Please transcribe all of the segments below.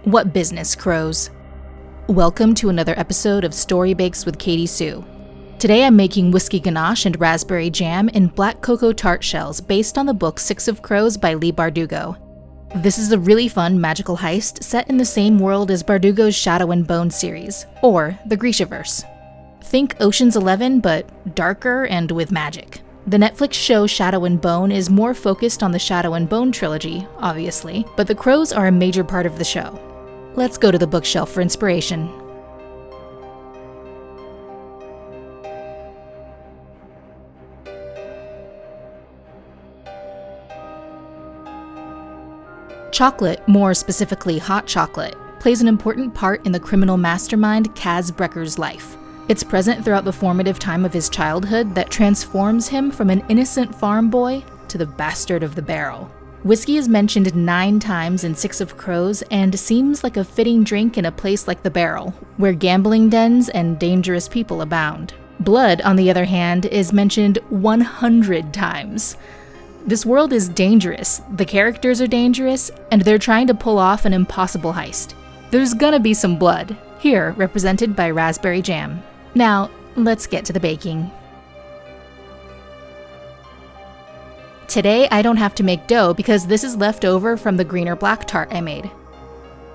What business, crows? Welcome to another episode of Story Bakes with Katie Sue. Today I'm making whiskey ganache and raspberry jam in black cocoa tart shells based on the book Six of Crows by Leigh Bardugo. This is a really fun magical heist set in the same world as Bardugo's Shadow and Bone series, or the Grishaverse. Think Ocean's 11, but darker and with magic. The Netflix show Shadow and Bone is more focused on the Shadow and Bone trilogy, obviously, but the crows are a major part of the show. Let's go to the bookshelf for inspiration. Chocolate, more specifically hot chocolate, plays an important part in the criminal mastermind Kaz Brecker's life. It's present throughout the formative time of his childhood that transforms him from an innocent farm boy to the bastard of the barrel. Whiskey is mentioned 9 times in Six of Crows and seems like a fitting drink in a place like the Barrel, where gambling dens and dangerous people abound. Blood, on the other hand, is mentioned 100 times. This world is dangerous, the characters are dangerous, and they're trying to pull off an impossible heist. There's gonna be some blood, here represented by raspberry jam. Now, let's get to the baking. Today, I don't have to make dough because this is left over from the green or black tart I made.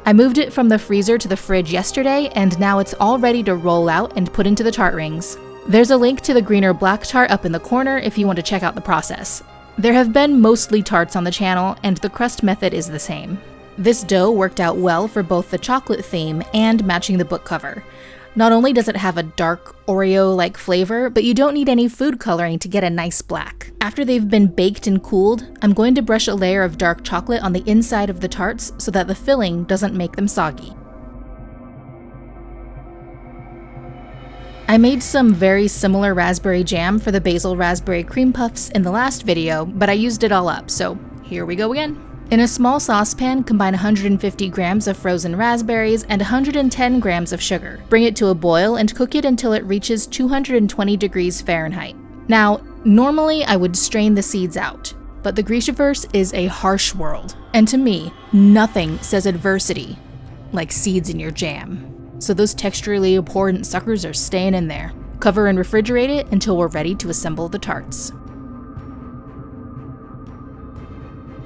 I moved it from the freezer to the fridge yesterday, and now it's all ready to roll out and put into the tart rings. There's a link to the green or black tart up in the corner if you want to check out the process. There have been mostly tarts on the channel, and the crust method is the same. This dough worked out well for both the chocolate theme and matching the book cover. Not only does it have a dark Oreo-like flavor, but you don't need any food coloring to get a nice black. After they've been baked and cooled, I'm going to brush a layer of dark chocolate on the inside of the tarts so that the filling doesn't make them soggy. I made some very similar raspberry jam for the basil raspberry cream puffs in the last video, but I used it all up, so here we go again. In a small saucepan, combine 150 grams of frozen raspberries and 110 grams of sugar. Bring it to a boil and cook it until it reaches 220 degrees Fahrenheit. Now, normally I would strain the seeds out, but the Grishaverse is a harsh world, and to me, nothing says adversity like seeds in your jam. So those texturally abhorrent suckers are staying in there. Cover and refrigerate it until we're ready to assemble the tarts.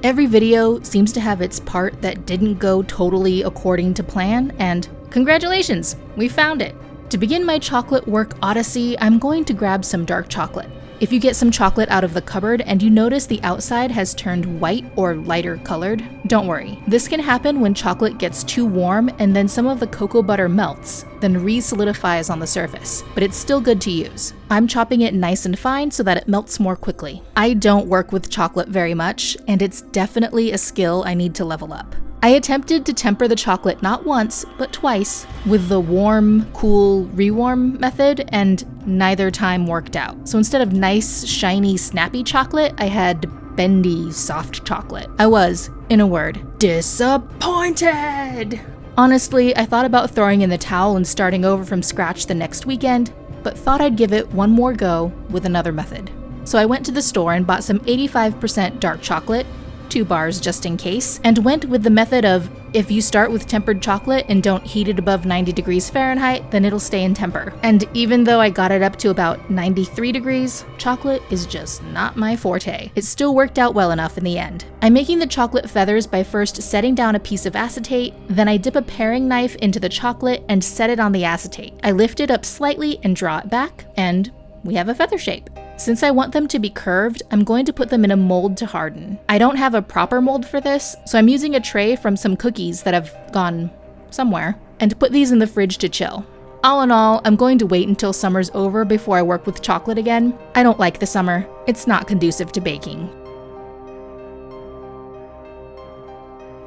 Every video seems to have its part that didn't go totally according to plan, and congratulations, we found it! To begin my chocolate work odyssey, I'm going to grab some dark chocolate. If you get some chocolate out of the cupboard and you notice the outside has turned white or lighter colored, don't worry. This can happen when chocolate gets too warm and then some of the cocoa butter melts, then re-solidifies on the surface, but it's still good to use. I'm chopping it nice and fine so that it melts more quickly. I don't work with chocolate very much, and it's definitely a skill I need to level up. I attempted to temper the chocolate not once, but twice, with the warm, cool, rewarm method, and neither time worked out. So instead of nice, shiny, snappy chocolate, I had bendy, soft chocolate. I was, in a word, disappointed! Honestly, I thought about throwing in the towel and starting over from scratch the next weekend, but thought I'd give it one more go with another method. So I went to the store and bought some 85% dark chocolate, 2 bars just in case, and went with the method of if you start with tempered chocolate and don't heat it above 90 degrees Fahrenheit, then it'll stay in temper. And even though I got it up to about 93 degrees, chocolate is just not my forte. It still worked out well enough in the end. I'm making the chocolate feathers by first setting down a piece of acetate, then I dip a paring knife into the chocolate and set it on the acetate. I lift it up slightly and draw it back, and we have a feather shape. Since I want them to be curved, I'm going to put them in a mold to harden. I don't have a proper mold for this, so I'm using a tray from some cookies that have gone somewhere, and put these in the fridge to chill. All in all, I'm going to wait until summer's over before I work with chocolate again. I don't like the summer. It's not conducive to baking.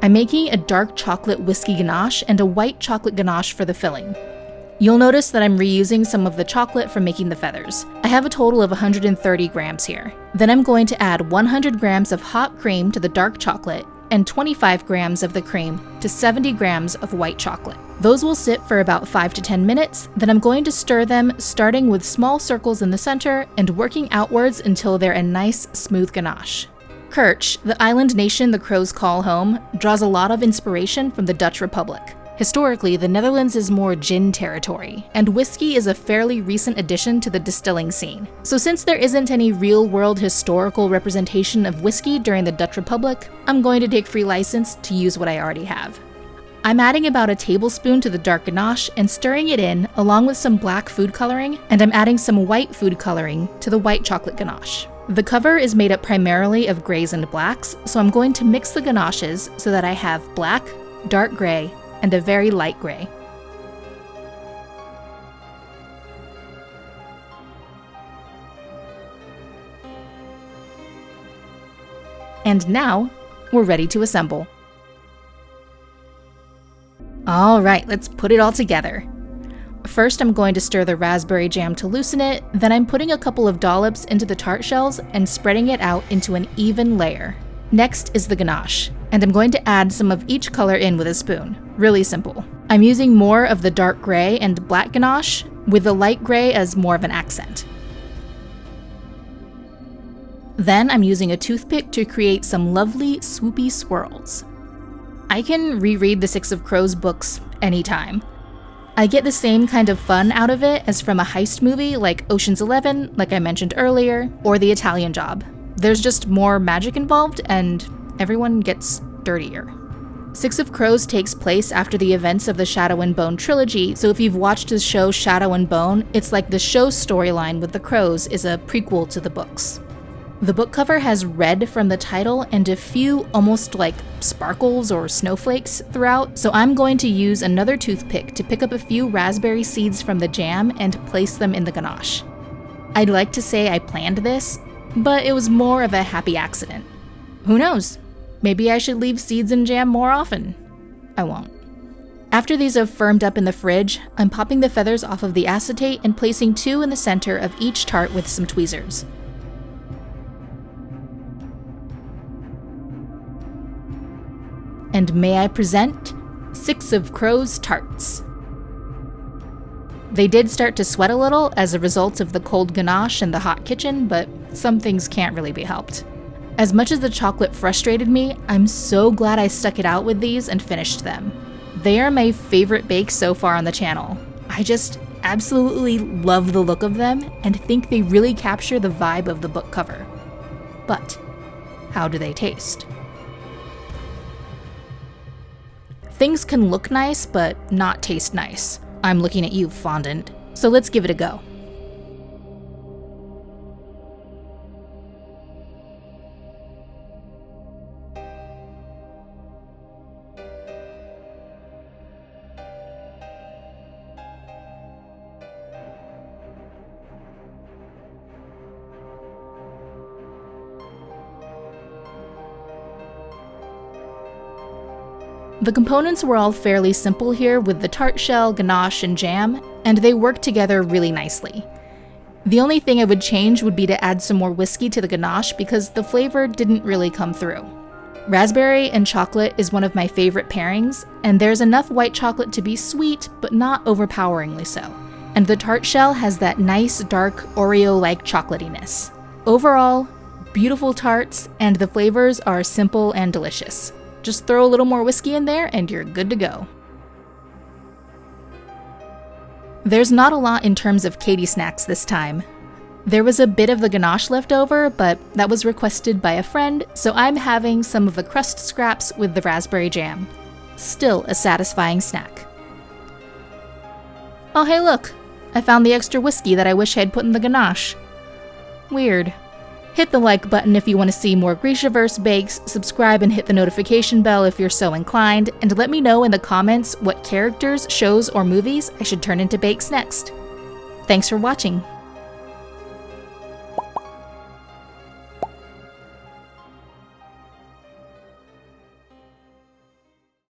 I'm making a dark chocolate whiskey ganache and a white chocolate ganache for the filling. You'll notice that I'm reusing some of the chocolate from making the feathers. I have a total of 130 grams here. Then I'm going to add 100 grams of hot cream to the dark chocolate and 25 grams of the cream to 70 grams of white chocolate. Those will sit for about 5 to 10 minutes, then I'm going to stir them, starting with small circles in the center and working outwards until they're a nice, smooth ganache. Kerch, the island nation the crows call home, draws a lot of inspiration from the Dutch Republic. Historically, the Netherlands is more gin territory, and whiskey is a fairly recent addition to the distilling scene. So since there isn't any real-world historical representation of whiskey during the Dutch Republic, I'm going to take free license to use what I already have. I'm adding about a tablespoon to the dark ganache and stirring it in along with some black food coloring, and I'm adding some white food coloring to the white chocolate ganache. The cover is made up primarily of grays and blacks, so I'm going to mix the ganaches so that I have black, dark gray, and a very light gray. And now, we're ready to assemble. Alright, let's put it all together. First, I'm going to stir the raspberry jam to loosen it, then I'm putting a couple of dollops into the tart shells and spreading it out into an even layer. Next is the ganache, and I'm going to add some of each color in with a spoon. Really simple. I'm using more of the dark gray and black ganache, with the light gray as more of an accent. Then I'm using a toothpick to create some lovely swoopy swirls. I can reread the Six of Crows books anytime. I get the same kind of fun out of it as from a heist movie like Ocean's 11, like I mentioned earlier, or The Italian Job. There's just more magic involved, and everyone gets dirtier. Six of Crows takes place after the events of the Shadow and Bone trilogy, so if you've watched the show Shadow and Bone, it's like the show storyline with the crows is a prequel to the books. The book cover has red from the title and a few almost like sparkles or snowflakes throughout, so I'm going to use another toothpick to pick up a few raspberry seeds from the jam and place them in the ganache. I'd like to say I planned this, but it was more of a happy accident. Who knows? Maybe I should leave seeds in jam more often. I won't. After these have firmed up in the fridge, I'm popping the feathers off of the acetate and placing 2 in the center of each tart with some tweezers. And may I present Six of Crows tarts. They did start to sweat a little as a result of the cold ganache and the hot kitchen, but some things can't really be helped. As much as the chocolate frustrated me, I'm so glad I stuck it out with these and finished them. They are my favorite bakes so far on the channel. I just absolutely love the look of them and think they really capture the vibe of the book cover. But how do they taste? Things can look nice, but not taste nice. I'm looking at you, fondant. So let's give it a go. The components were all fairly simple here with the tart shell, ganache, and jam, and they worked together really nicely. The only thing I would change would be to add some more whiskey to the ganache because the flavor didn't really come through. Raspberry and chocolate is one of my favorite pairings, and there's enough white chocolate to be sweet, but not overpoweringly so. And the tart shell has that nice, dark, Oreo-like chocolatiness. Overall, beautiful tarts, and the flavors are simple and delicious. Just throw a little more whiskey in there and you're good to go. There's not a lot in terms of Katie snacks this time. There was a bit of the ganache left over, but that was requested by a friend, so I'm having some of the crust scraps with the raspberry jam. Still a satisfying snack. Oh hey look! I found the extra whiskey that I wish I had put in the ganache. Weird. Hit the like button if you want to see more Grishaverse bakes, subscribe and hit the notification bell if you're so inclined, and let me know in the comments what characters, shows, or movies I should turn into bakes next. Thanks for watching.